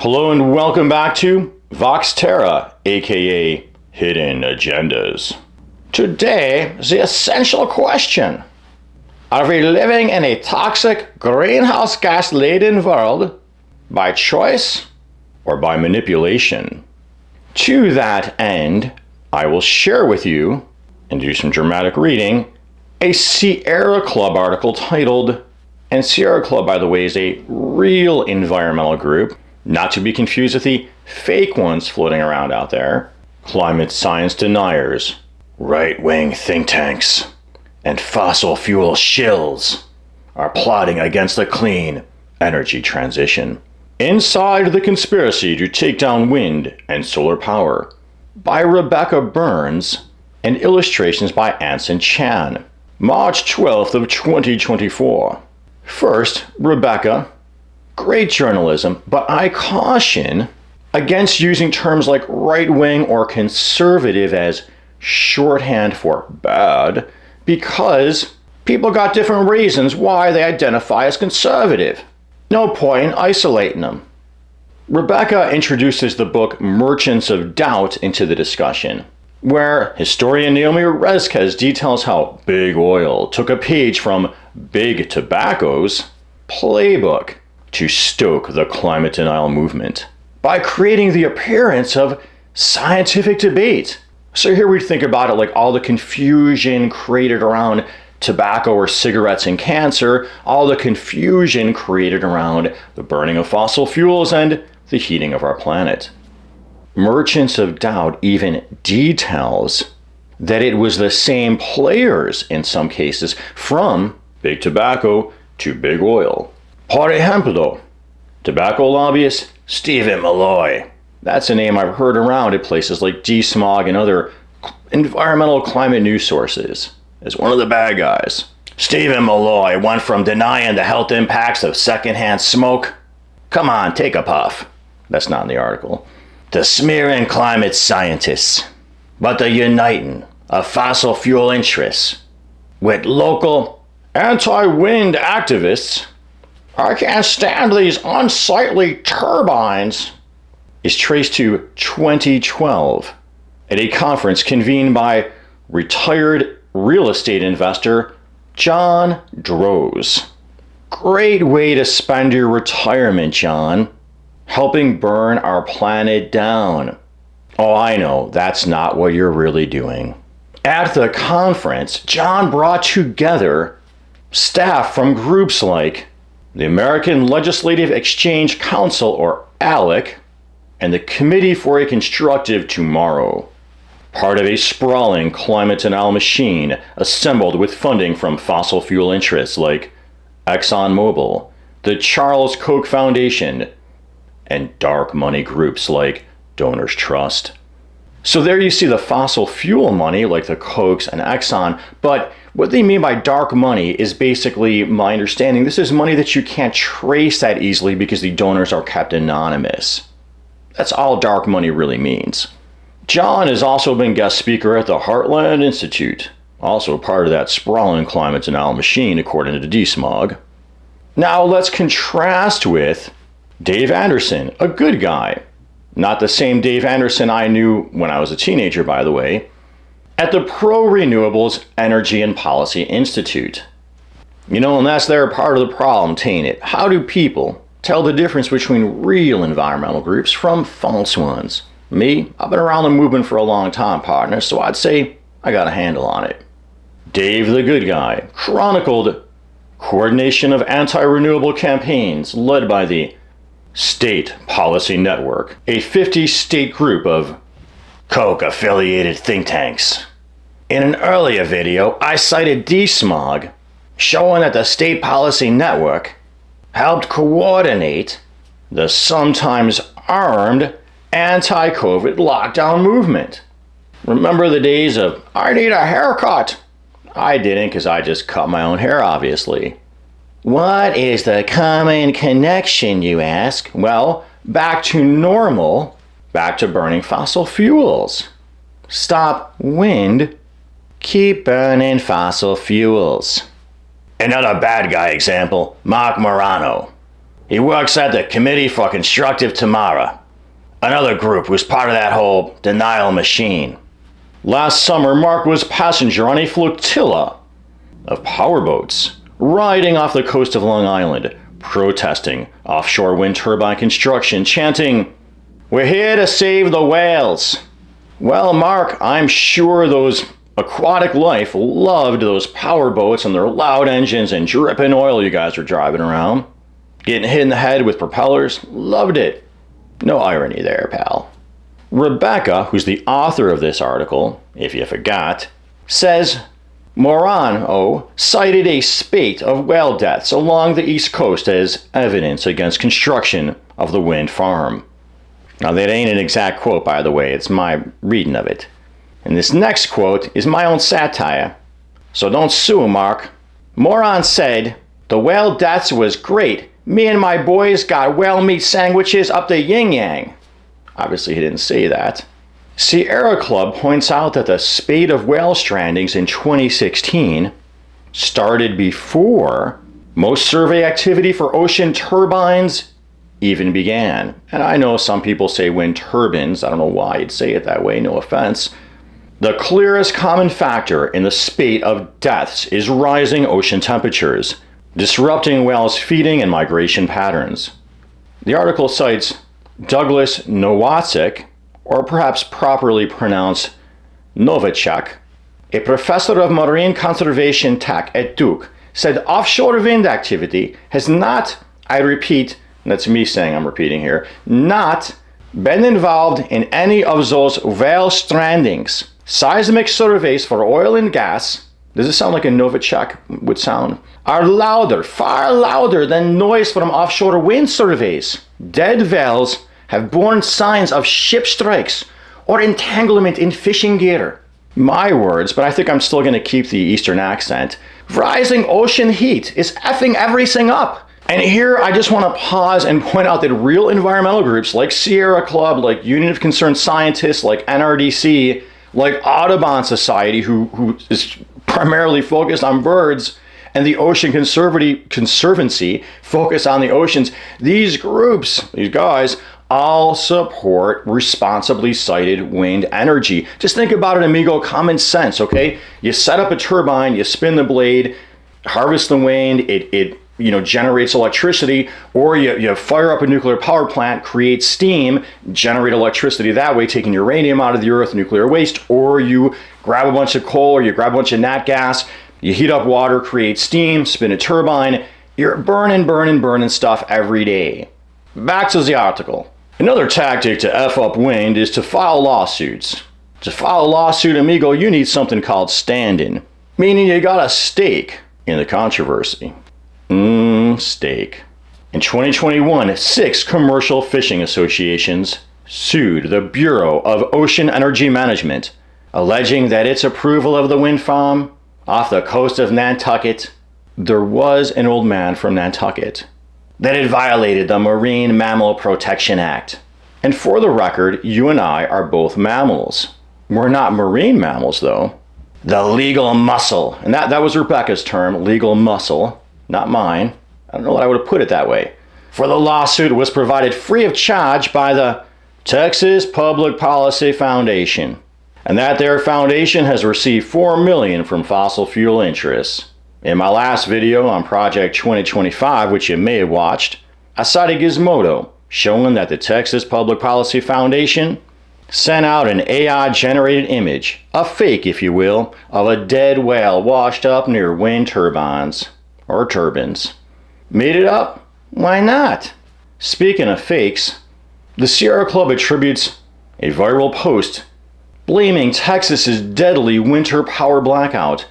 Hello and welcome back to Vox Terra, aka Hidden Agendas. Today, the essential question: are we living in a toxic, greenhouse gas-laden world by choice or by manipulation? To that end, I will share with you, and do some dramatic reading, a Sierra Club article titled, and Sierra Club, by the way, is a real environmental group, not to be confused with the fake ones floating around out there. Climate science deniers, right-wing think tanks, and fossil fuel shills are plotting against the clean energy transition. Inside the Conspiracy to Take Down Wind and Solar Power by Rebecca Burns and illustrations by Anson Chan. March 12th of 2024. First, Rebecca, great journalism, but I caution against using terms like right-wing or conservative as shorthand for bad, because people got different reasons why they identify as conservative. No point in isolating them. Rebecca introduces the book Merchants of Doubt into the discussion, where historian Naomi Rezkez details how Big Oil took a page from Big Tobacco's playbook to stoke the climate denial movement by creating the appearance of scientific debate. So here we think about it like all the confusion created around tobacco or cigarettes and cancer, all the confusion created around the burning of fossil fuels and the heating of our planet. Merchants of Doubt even details that it was the same players in some cases, from Big Tobacco to Big Oil. Por ejemplo, tobacco lobbyist Stephen Milloy. That's a name I've heard around at places like Desmog and other environmental climate news sources as one of the bad guys. Stephen Milloy went from denying the health impacts of secondhand smoke, come on, take a puff, that's not in the article, to smearing climate scientists, but the uniting of fossil fuel interests with local anti-wind activists. I can't stand these unsightly turbines, is traced to 2012 at a conference convened by retired real estate investor John Droz. Great way to spend your retirement, John, helping burn our planet down. Oh, I know, that's not what you're really doing. At the conference, John brought together staff from groups like the American Legislative Exchange Council, or ALEC, and the Committee for a Constructive Tomorrow, part of a sprawling climate denial machine assembled with funding from fossil fuel interests like ExxonMobil, the Charles Koch Foundation, and dark money groups like Donors Trust. So there you see the fossil fuel money like the Kochs and Exxon, but what they mean by dark money is basically, my understanding, this is money that you can't trace that easily because the donors are kept anonymous. That's all dark money really means. John has also been guest speaker at the Heartland Institute, also part of that sprawling climate denial machine according to Desmog. Now let's contrast with Dave Anderson, a good guy. Not the same Dave Anderson I knew when I was a teenager, by the way, at the Pro-Renewables Energy and Policy Institute. You know, and that's their part of the problem, tain't it? How do people tell the difference between real environmental groups from false ones? Me, I've been around the movement for a long time, partner, so I'd say I got a handle on it. Dave the Good Guy chronicled coordination of anti-renewable campaigns led by the State Policy Network, a 50-state group of Koch-affiliated think tanks. In an earlier video, I cited Desmog, showing that the State Policy Network helped coordinate the sometimes armed anti-COVID lockdown movement. Remember the days of, I need a haircut? I didn't, because I just cut my own hair, obviously. What is the common connection, you ask? Well, back to normal, back to burning fossil fuels. Stop wind, keep burning fossil fuels. Another bad guy example, Marc Morano. He works at the Committee for Constructive Tomorrow, another group who's part of that whole denial machine. Last summer, Marc was passenger on a flotilla of powerboats riding off the coast of Long Island, protesting offshore wind turbine construction, chanting, "We're here to save the whales." Well, Marc, I'm sure those aquatic life loved those powerboats and their loud engines and dripping oil you guys are driving around. Getting hit in the head with propellers, loved it. No irony there, pal. Rebecca, who's the author of this article, if you forgot, says Morano cited a spate of whale deaths along the East Coast as evidence against construction of the wind farm. Now, that ain't an exact quote, by the way. It's my reading of it. And this next quote is my own satire. So don't sue, Marc. Moron said, "The whale deaths was great. Me and my boys got whale meat sandwiches up the yin-yang." Obviously, he didn't say that. Sierra Club points out that the spate of whale strandings in 2016 started before most survey activity for ocean turbines even began. And I know some people say wind turbines. I don't know why you'd say it that way, no offense. The clearest common factor in the spate of deaths is rising ocean temperatures, disrupting whales' feeding and migration patterns. The article cites Douglas Nowacek, or perhaps properly pronounced Novacek, a professor of marine conservation tech at Duke, said offshore wind activity has not, I repeat, that's me saying I'm repeating here, not been involved in any of those whale strandings. Seismic surveys for oil and gas, does it sound like a Novacek would sound, are louder, far louder than noise from offshore wind surveys. Dead whales have borne signs of ship strikes or entanglement in fishing gear. My words, but I think I'm still going to keep the Eastern accent. Rising ocean heat is effing everything up. And here I just want to pause and point out that real environmental groups like Sierra Club, like Union of Concerned Scientists, like NRDC, like Audubon Society, who is primarily focused on birds, and the Ocean Conservancy focus on the oceans. These groups, these guys, all support responsibly sited wind energy. Just think about it, amigo, common sense, okay? You set up a turbine, you spin the blade, harvest the wind, it generates electricity, or you fire up a nuclear power plant, create steam, generate electricity that way, taking uranium out of the earth, nuclear waste, or you grab a bunch of coal, or you grab a bunch of nat gas, you heat up water, create steam, spin a turbine. You're burning stuff every day. Back to the article. Another tactic to F up wind is to file lawsuits. To file a lawsuit, amigo, you need something called stand-in, meaning you got a stake in the controversy. Stake. In 2021, 6 commercial fishing associations sued the Bureau of Ocean Energy Management, alleging that its approval of the wind farm off the coast of Nantucket, there was an old man from Nantucket, that it violated the Marine Mammal Protection Act. And for the record, you and I are both mammals. We're not marine mammals, though. The legal muscle, and that was Rebecca's term, legal muscle, not mine. I don't know what I would have put it that way. For the lawsuit was provided free of charge by the Texas Public Policy Foundation. And that their foundation has received $4 million from fossil fuel interests. In my last video on Project 2025, which you may have watched, I cited Gizmodo, showing that the Texas Public Policy Foundation sent out an AI-generated image, a fake if you will, of a dead whale washed up near wind turbines, or turbines. Made it up? Why not? Speaking of fakes, the Sierra Club attributes a viral post blaming Texas's deadly winter power blackout,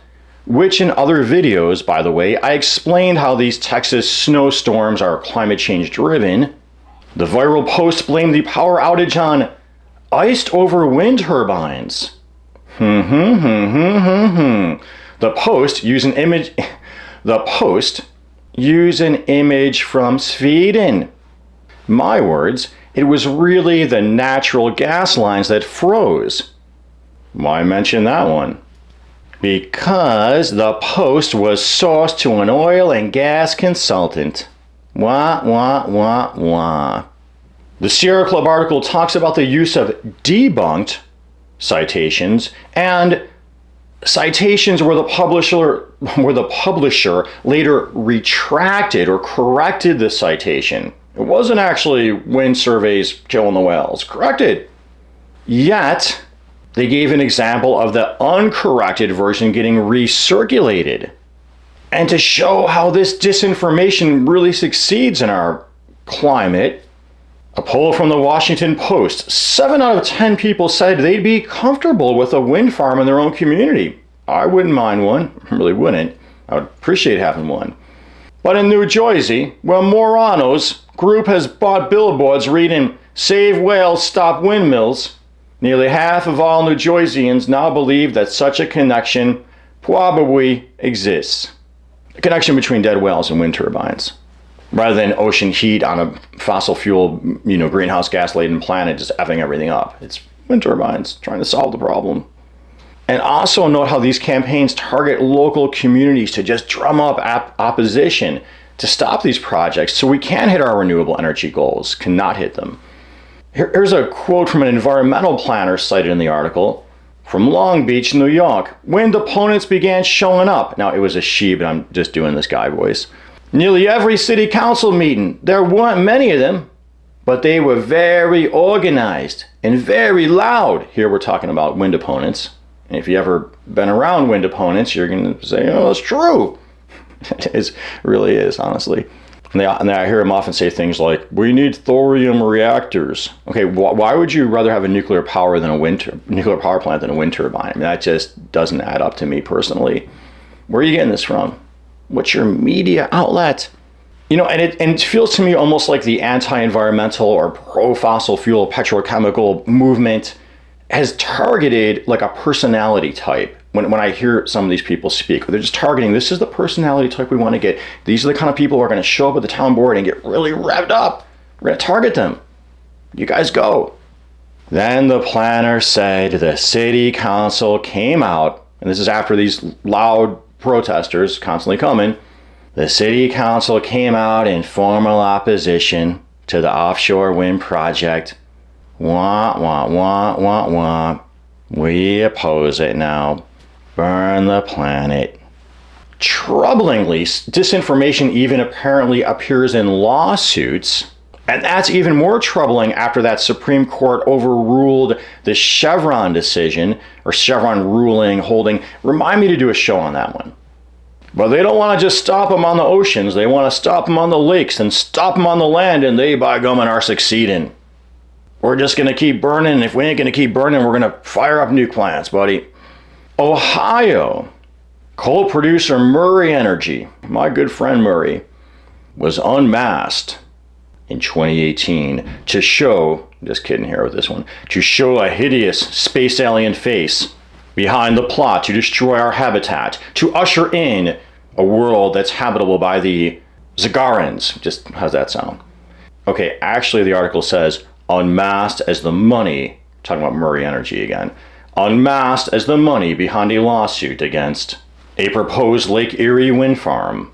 which in other videos, by the way, I explained how these Texas snowstorms are climate change driven. The viral post blamed the power outage on iced over wind turbines. The post used an image from Sweden. My words, it was really the natural gas lines that froze. Why mention that one? Because the post was sourced to an oil and gas consultant. Wah, wah, wah, wah. The Sierra Club article talks about the use of debunked citations and citations where the publisher later retracted or corrected the citation. It wasn't actually wind surveys killing the whales. Corrected. Yet, they gave an example of the uncorrected version getting recirculated. And to show how this disinformation really succeeds in our climate, a poll from the Washington Post, 7 out of 10 people said they'd be comfortable with a wind farm in their own community. I wouldn't mind one, I really wouldn't. I would appreciate having one. But in New Jersey, where Morano's group has bought billboards reading, "Save whales, stop windmills," nearly half of all New Jerseyans now believe that such a connection probably exists. A connection between dead whales and wind turbines. Rather than ocean heat on a fossil fuel, greenhouse gas laden planet just effing everything up. It's wind turbines trying to solve the problem. And also note how these campaigns target local communities to just drum up opposition to stop these projects so we can hit our renewable energy goals, cannot hit them. Here's a quote from an environmental planner cited in the article. From Long Beach, New York, wind opponents began showing up. Now, it was a she, but I'm just doing this guy voice. Nearly every city council meeting, there weren't many of them, but they were very organized and very loud. Here we're talking about wind opponents. And if you've ever been around wind opponents, you're going to say, oh, it's true. It really is, honestly. And I hear them often say things like, we need thorium reactors. Okay, why would you rather have a nuclear power plant than a wind turbine? I mean, that just doesn't add up to me personally. Where are you getting this from? What's your media outlet? And it feels to me almost like the anti-environmental or pro-fossil fuel petrochemical movement has targeted like a personality type. When I hear some of these people speak, they're just targeting, this is the personality type we want to get. These are the kind of people who are going to show up at the town board and get really revved up. We're going to target them. You guys go. Then the planner said the city council came out, and this is after these loud protesters constantly coming. The city council came out in formal opposition to the offshore wind project. Wah, wah, wah, wah, wah. We oppose it now. Burn the planet. Troublingly, disinformation even apparently appears in lawsuits, and that's even more troubling after that Supreme Court overruled the Chevron decision, or Chevron ruling holding. Remind me to do a show on that one. But they don't want to just stop them on the oceans, they want to stop them on the lakes and stop them on the land, and they, by gum, are succeeding. We're just going to keep burning, and if we ain't going to keep burning, we're going to fire up nuke plants, buddy. Ohio, coal producer Murray Energy, my good friend Murray, was unmasked in 2018 to show, just kidding here with this one, to show a hideous space alien face behind the plot to destroy our habitat, to usher in a world that's habitable by the Zagarans. Just, how's that sound? Okay, actually the article says, unmasked as the money, talking about Murray Energy again, unmasked as the money behind a lawsuit against a proposed Lake Erie wind farm.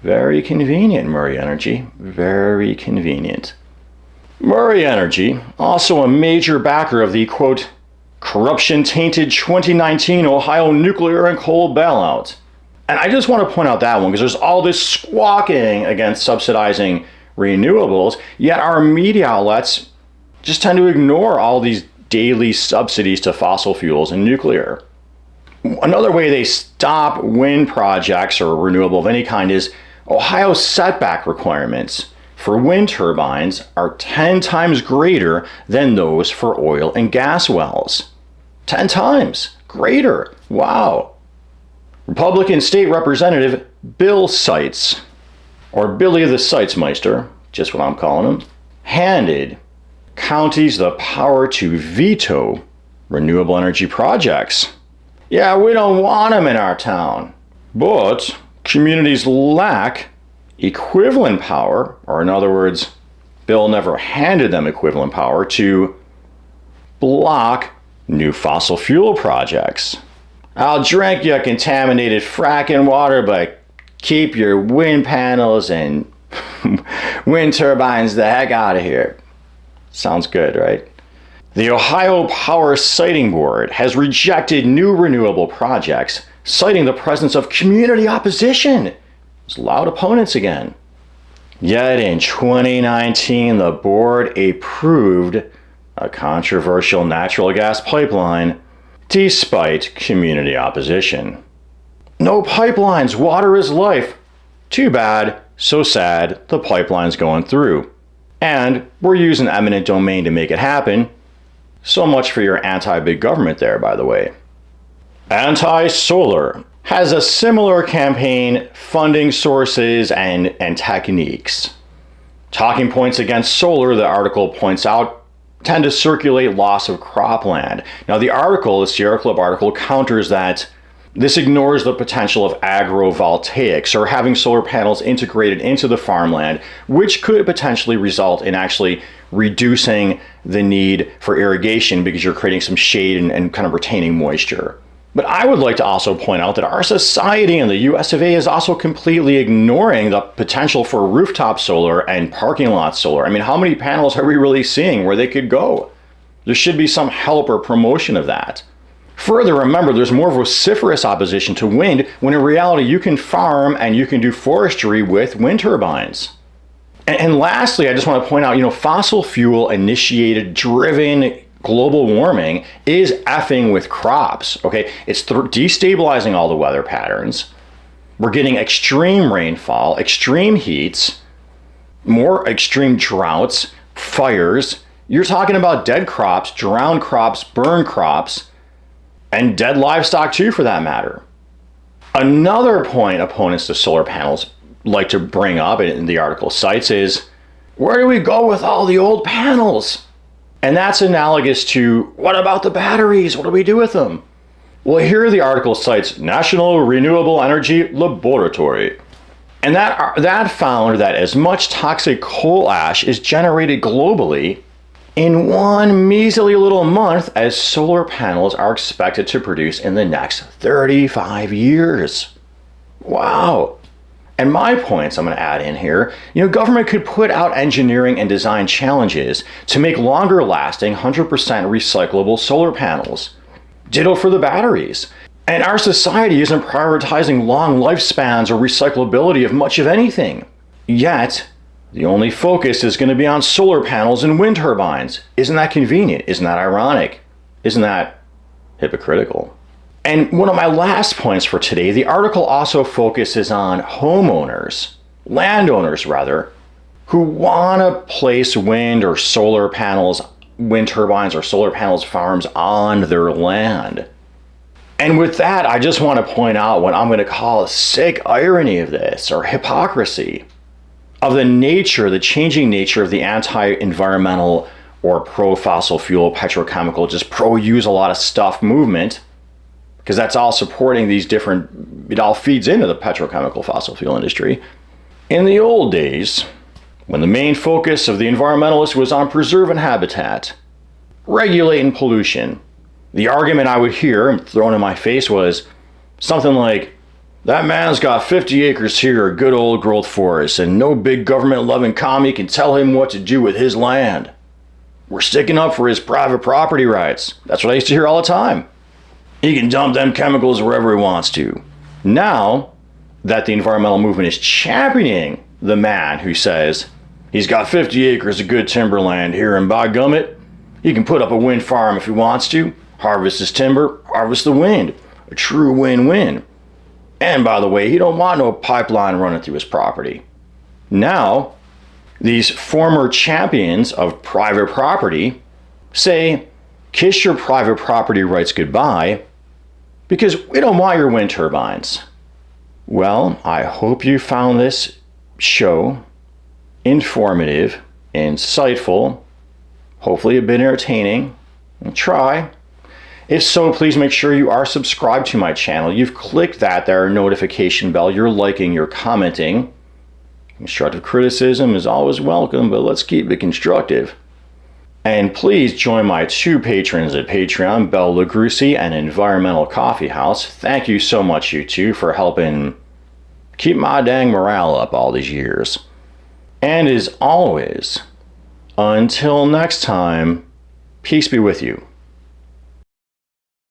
Very convenient, Murray Energy. Very convenient. Murray Energy, also a major backer of the, quote, corruption-tainted 2019 Ohio nuclear and coal bailout. And I just want to point out that one, because there's all this squawking against subsidizing renewables, yet our media outlets just tend to ignore all these daily subsidies to fossil fuels and nuclear. Another way they stop wind projects or renewable of any kind is Ohio's setback requirements for wind turbines are 10 times greater than those for oil and gas wells. 10 times greater. Wow. Republican State Representative Bill Seitz, or Billy the Seitzmeister, just what I'm calling him, handed counties the power to veto renewable energy projects. Yeah, we don't want them in our town, but communities lack equivalent power, or in other words, Bill never handed them equivalent power to block new fossil fuel projects. I'll drink your contaminated fracking water, but keep your wind panels and Wind turbines the heck out of here. Sounds good, right? The Ohio Power Siting Board has rejected new renewable projects, citing the presence of community opposition. It's loud opponents again. Yet in 2019, the board approved a controversial natural gas pipeline despite community opposition. No pipelines, water is life. Too bad, so sad, the pipeline's going through. And we're using eminent domain to make it happen. So much for your anti-big government there, by the way. Anti-solar has a similar campaign, funding sources, and techniques. Talking points against solar, the article points out, tend to circulate loss of cropland. Now, the Sierra Club article counters that this ignores the potential of agrovoltaics or having solar panels integrated into the farmland, which could potentially result in actually reducing the need for irrigation because you're creating some shade and kind of retaining moisture. But I would like to also point out that our society and the US of A is also completely ignoring the potential for rooftop solar and parking lot solar. I mean, how many panels are we really seeing where they could go? There should be some help or promotion of that. Further, remember, there's more vociferous opposition to wind when in reality you can farm and you can do forestry with wind turbines. And lastly, I just want to point out, fossil fuel initiated, driven global warming is effing with crops, okay? It's destabilizing all the weather patterns. We're getting extreme rainfall, extreme heats, more extreme droughts, fires. You're talking about dead crops, drowned crops, burned crops, and dead livestock too, for that matter. Another point opponents to solar panels like to bring up, and the article cites, is where do we go with all the old panels? And that's analogous to, what about the batteries? What do we do with them? Well, here the article cites National Renewable Energy Laboratory. And that found that as much toxic coal ash is generated globally in one measly little month as solar panels are expected to produce in the next 35 years. Wow. And my points I'm going to add in here, government could put out engineering and design challenges to make longer lasting 100% recyclable solar panels. Ditto for the batteries. And our society isn't prioritizing long lifespans or recyclability of much of anything. Yet, the only focus is going to be on solar panels and wind turbines. Isn't that convenient? Isn't that ironic? Isn't that hypocritical? And one of my last points for today, the article also focuses on homeowners, landowners rather, who want to place wind turbines or solar panels farms on their land. And with that, I just want to point out what I'm going to call a sick irony of this, or hypocrisy, of the changing nature of the anti-environmental or pro-fossil fuel, petrochemical, just pro-use a lot of stuff movement, because that's all supporting it all feeds into the petrochemical fossil fuel industry. In the old days, when the main focus of the environmentalists was on preserving habitat, regulating pollution, the argument I would hear thrown in my face was something like, that man's got 50 acres here of good old growth forest, and no big government-loving commie can tell him what to do with his land. We're sticking up for his private property rights. That's what I used to hear all the time. He can dump them chemicals wherever he wants to. Now that the environmental movement is championing the man who says he's got 50 acres of good timberland here in Gummit, he can put up a wind farm if he wants to, harvest his timber, harvest the wind. A true win-win. And by the way, he don't want no pipeline running through his property. Now, these former champions of private property say, kiss your private property rights goodbye, because we don't want your wind turbines. Well, I hope you found this show informative, insightful, hopefully a bit entertaining. Try. If so, please make sure you are subscribed to my channel. You've clicked that there notification bell, you're liking, you're commenting. Constructive criticism is always welcome, but let's keep it constructive. And please join my two patrons at Patreon, Belle LaGrucey and Environmental Coffee House. Thank you so much, you two, for helping keep my dang morale up all these years. And as always, until next time, peace be with you.